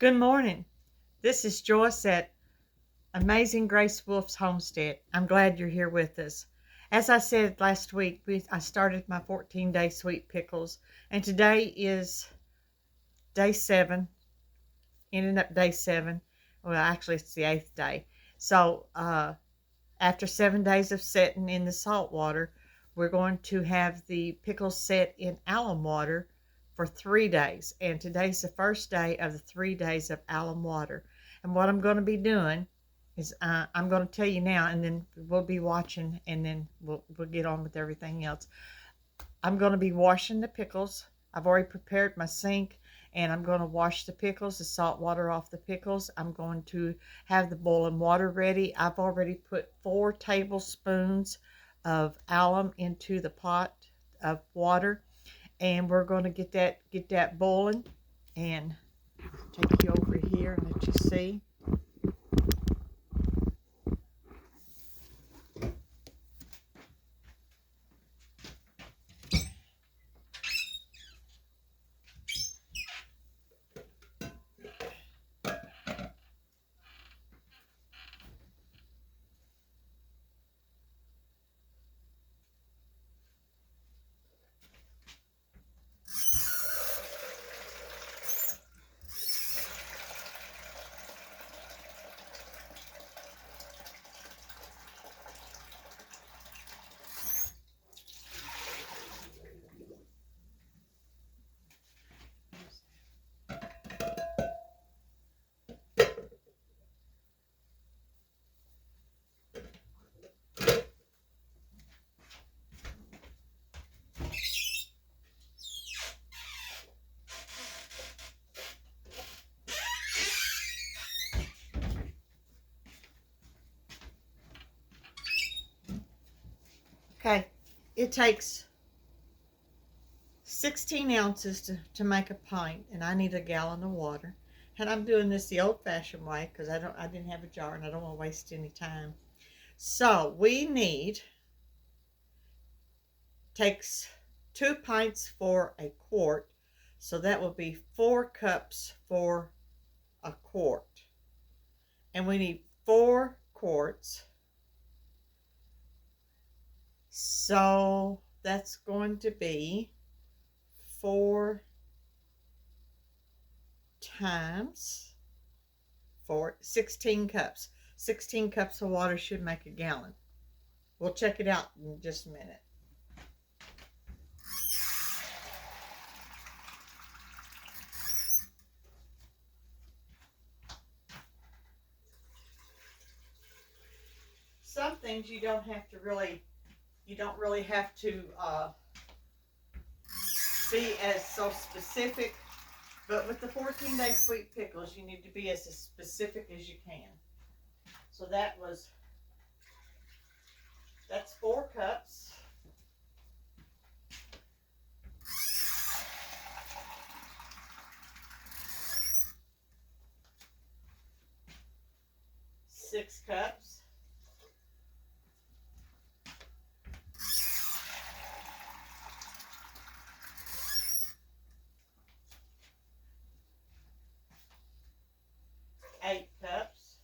Good morning. This is Joyce at Amazing Grace Wolf's Homestead. I'm glad you're here with us. As I said last week, I started my 14-day sweet pickles, and today is day 7, ending up day 7. Well, actually, it's the 8th day. So, after 7 days of setting in the salt water, we're going to have the pickles set in alum water for 3 days. And today's the first day of the 3 days of alum water. And what I'm going to be doing is I'm going to tell you now, and then we'll be watching, and then we'll get on with everything else. I'm going to be washing the pickles. I've already prepared my sink, and I'm going to wash the pickles, the salt water off the pickles. I'm going to have the boiling water ready. I've already put 4 tablespoons of alum into the pot of water, and we're going to get that boiling, and take you over here and let you see. Okay, it takes 16 ounces to make a pint, and I need a gallon of water. And I'm doing this the old-fashioned way because I didn't have a jar, and I don't want to waste any time. So we need, takes 2 pints for a quart, so that will be 4 cups for a quart. And we need 4 quarts. So that's going to be 4 times 4, 16 cups. 16 cups of water should make a gallon. We'll check it out in just a minute. Some things you don't really have to be as so specific, but with the 14-day sweet pickles, you need to be as specific as you can. So that's 4 cups. Six cups. 8 cups.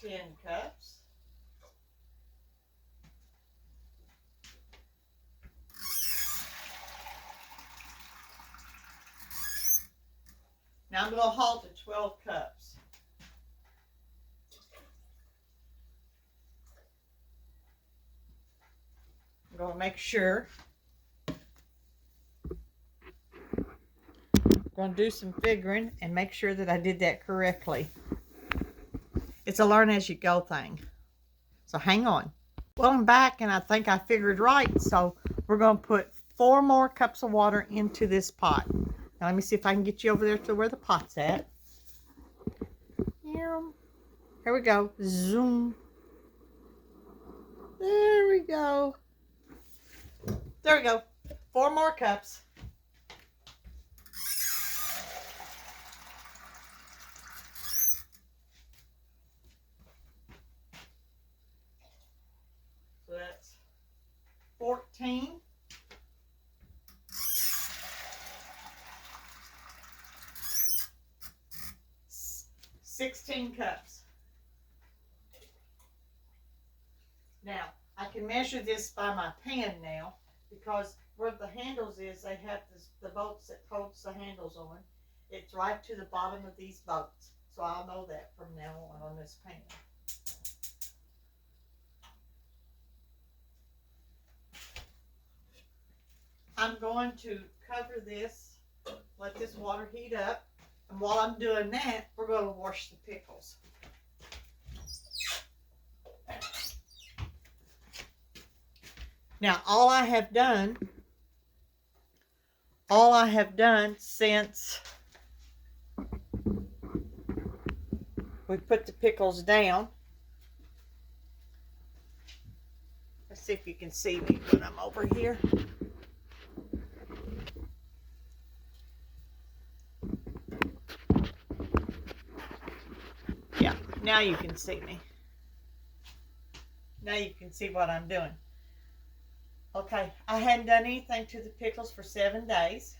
10 cups. 'Now I'm going to halt at 12 cups. I'm going to make sure. I'm going to do some figuring and make sure that I did that correctly. It's a learn as you go thing. So hang on. Well, I'm back, and I think I figured right. So we're going to put 4 more cups of water into this pot. Now let me see if I can get you over there to where the pot's at. Yeah. Here we go. Zoom. There we go. There we go. 4 more cups. 16 cups. Now, I can measure this by my pan now because where the handles is, they have the bolts that holds the handles on. It's right to the bottom of these bolts. So I'll know that from now on this pan. I'm going to cover this, let this water heat up. And while I'm doing that, we're going to wash the pickles. Now, all I have done since we put the pickles down, let's see if you can see me when I'm over here. Yeah, now you can see me. Now you can see what I'm doing. Okay, I hadn't done anything to the pickles for 7 days.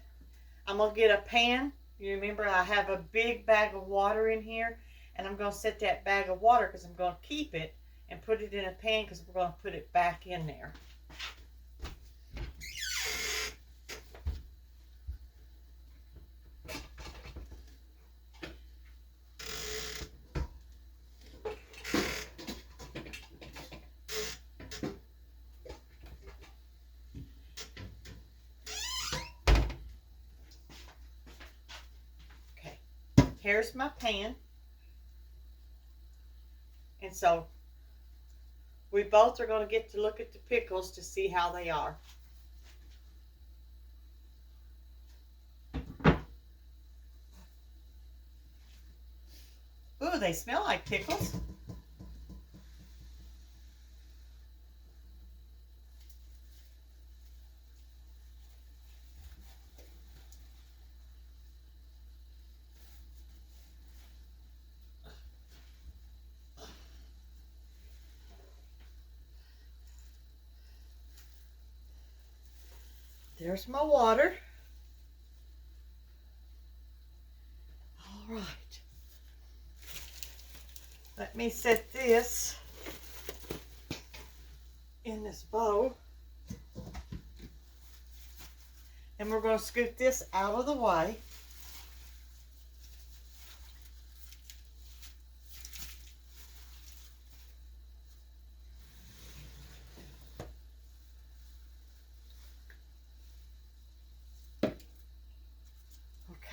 I'm going to get a pan. You remember I have a big bag of water in here, and I'm going to set that bag of water because I'm going to keep it and put it in a pan because we're going to put it back in there. Here's my pan. And so we both are going to get to look at the pickles to see how they are. Ooh, they smell like pickles. There's my water. All right. Let me set this in this bowl. And we're going to scoop this out of the way.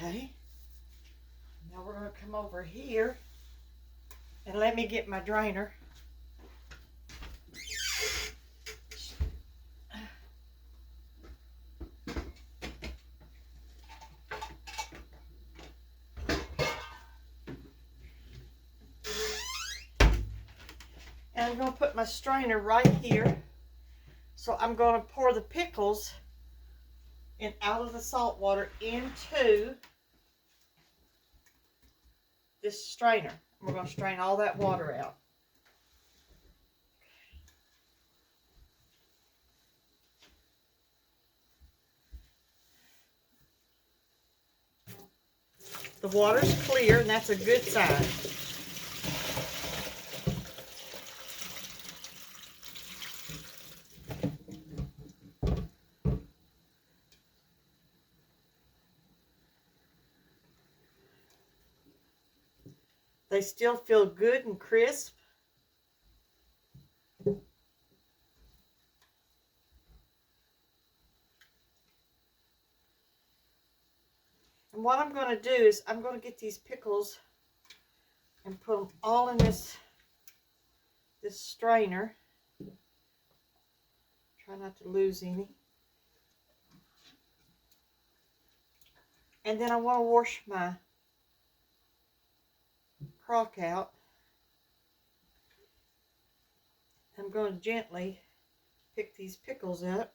Okay. Now we're going to come over here and let me get my drainer. And I'm going to put my strainer right here. So I'm going to pour the pickles in out of the salt water into this strainer. We're going to strain all that water out. The water's clear, and that's a good sign. They still feel good and crisp. And what I'm going to do is I'm going to get these pickles and put them all in this strainer. Try not to lose any. And then I want to wash my crock out. I'm going to gently pick these pickles up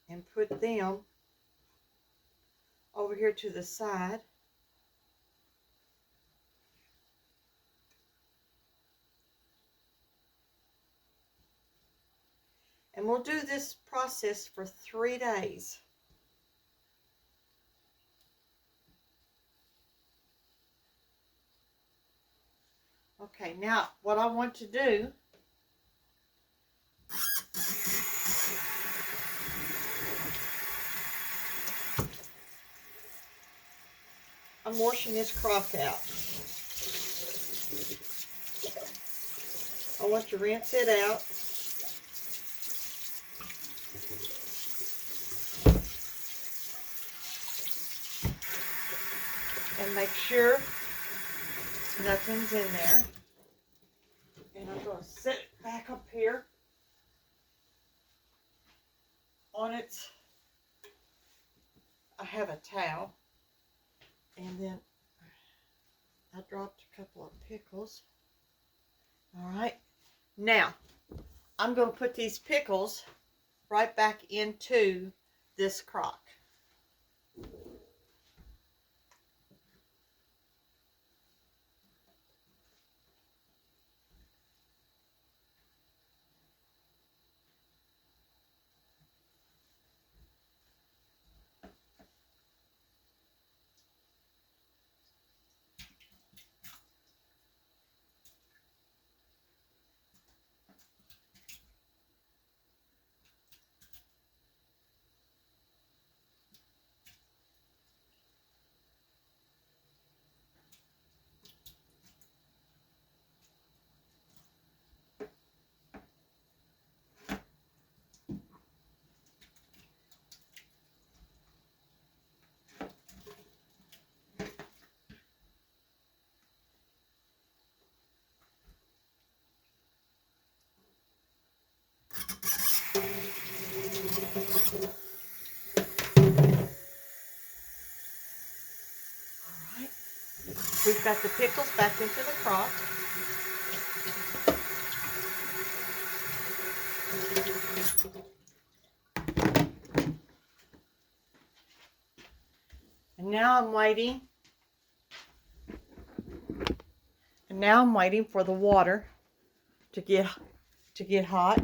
and put them over here to the side. And we'll do this process for 3 days. Okay, now what I want to do, I'm washing this crock out. I want to rinse it out. And make sure nothing's in there. And I'm going to set it back up here on its, I have a towel. And then I dropped a couple of pickles. All right. Now, I'm going to put these pickles right back into this crock. All right. We've got the pickles back into the crock. And now I'm waiting. And now I'm waiting for the water to get hot.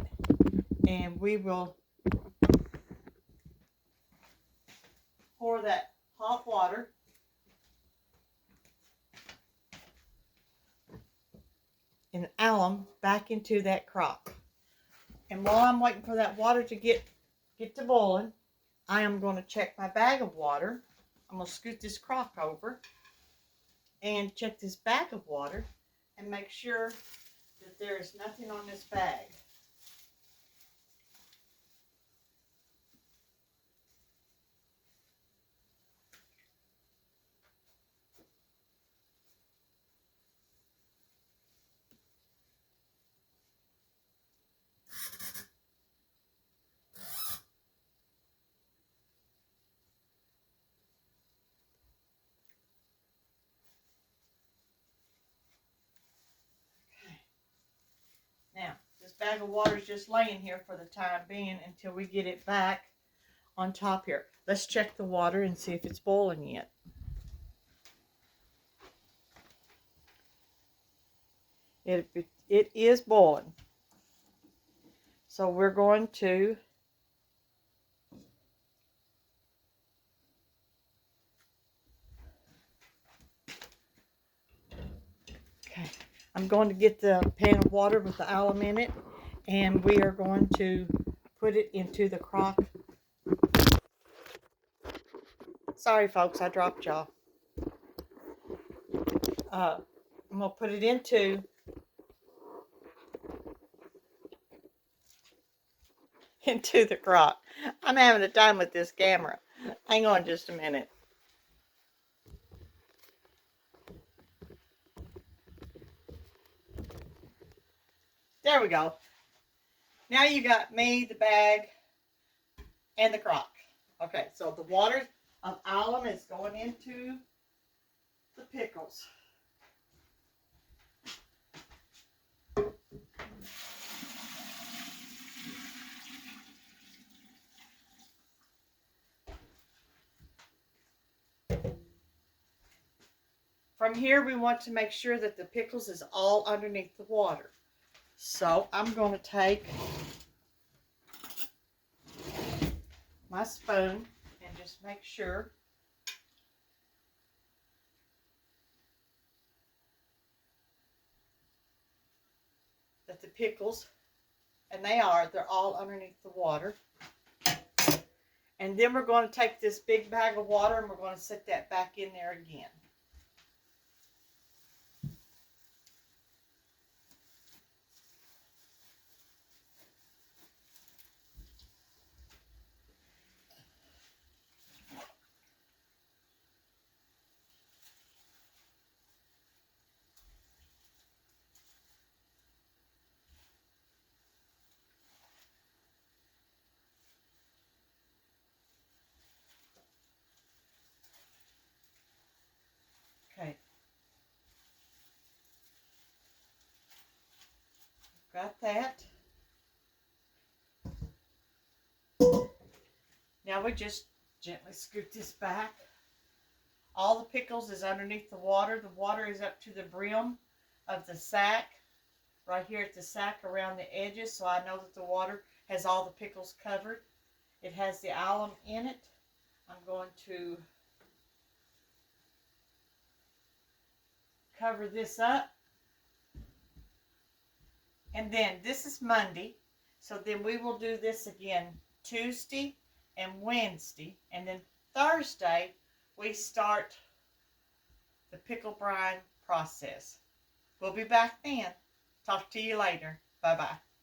And we will pour that hot water and alum back into that crock. And while I'm waiting for that water to get to boiling, I am going to check my bag of water. I'm going to scoot this crock over and check this bag of water and make sure that there is nothing on this bag. Now, this bag of water is just laying here for the time being until we get it back on top here. Let's check the water and see if it's boiling yet. It is boiling. So we're going to I'm going to get the pan of water with the alum in it, and we are going to put it into the crock. Sorry, folks, I dropped y'all. I'm going to put it into the crock. I'm having a time with this camera. Hang on just a minute. There we go. Now you got me, the bag, and the crock. Okay, so the water of alum is going into the pickles. From here, we want to make sure that the pickles is all underneath the water. So I'm going to take my spoon and just make sure that the pickles, and they're all underneath the water. And then we're going to take this big bag of water and we're going to set that back in there again. Okay. Got that. Now we just gently scoot this back. All the pickles is underneath the water. The water is up to the brim of the sack, right here at the sack around the edges, so I know that the water has all the pickles covered. It has the alum in it. I'm going to cover this up. And then this is Monday, so then we will do this again Tuesday and Wednesday, and then Thursday we start the pickle brine process. We'll be back then. Talk to you later. Bye-bye.